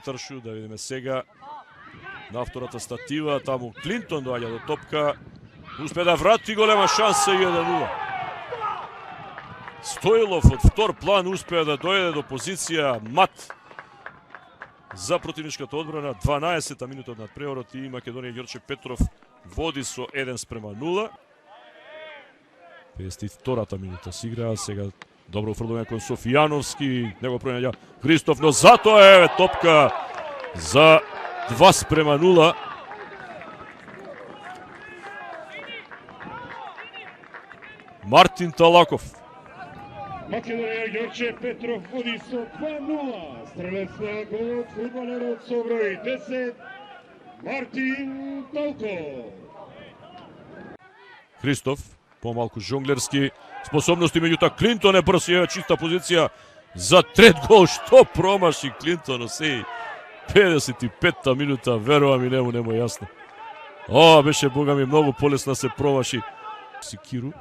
центаршут, да видиме сега на втората статива, таму Клинтон доаѓа до топка, успе да врати, голема шанса 1-0. Стоилов од втор план успеа да дојде до позиција мат за противничката одбрана. 12-та минута од надпреварот и Македонија Ѓорче Петров води со 1-0. 52-та минута се игра, сега добро офрлување кон Софијановски, него пронаѓа Христоф, но затоа е топка за 2-0. Мартин Талаков. Македонија Ѓорче Петров води со 2-0. Стрелец на голот, фудбалерот со број 10, Мартин Талков. Христоф, помалку жонглерски способности, меѓутоа Клинтон е брз, е чиста позиција за трет гол. Што промаши Клинтон, сеј 55-та минута, верувам и нему јасно. Ова беше, бога ми, многу полесно се промаши. Сикиру.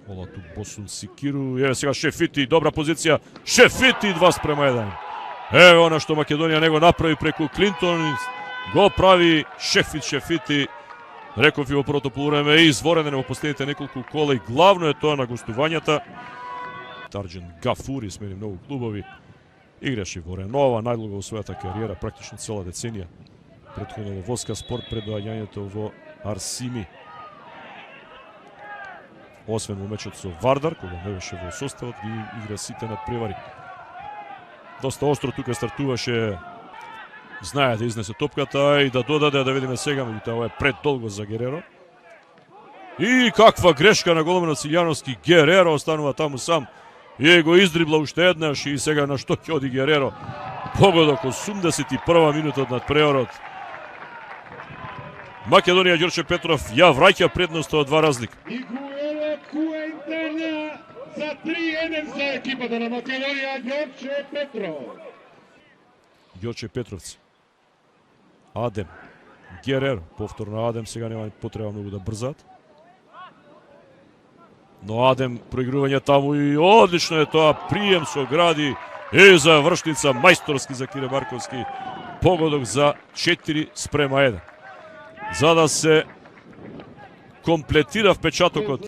Олату Босун Сикиру, еве сега Шефити, добра позиција, Шефити 2-1. Еве она што Македонија него направи преку Клинтон, го прави Шефити. Реков и во првото полувреме и изворен во последните неколку кола и главно е тоа на гостувањата. Тарџен Гафури смени многу клубови, играше во Ренова, најдолго во својата кариера, практично цела деценија. Претходно во Воска Спорт, пред доаѓањето во Арсими. Освен во мечот со Вардар, кога не беше во составот, ги игра сите надпревари. Доста остро тука стартуваше, знае да изнесе топката и да додаде, да видиме сега, меѓутоа ова е предолго за Гереро. И каква грешка на голманот Силјановски, Гереро останува таму сам и го издрибла уште еднаш и сега на што ќе оди Гереро. Погодок 81 минута од надпреварот. Македонија Ѓорче Петров ја враќа предноста од 2 разлика. За 3-1 за екипата на Македонија Ѓорче Петров. Ѓорче Петровци. Адем. Гереро. Повторно Адем, сега нема потреба многу да брзат. Но Адем проигрување таму и одлично е тоа, прием со гради и завршница мајсторски за Кире Марковски. Погодок за 4-1. За да се комплетира впечатокот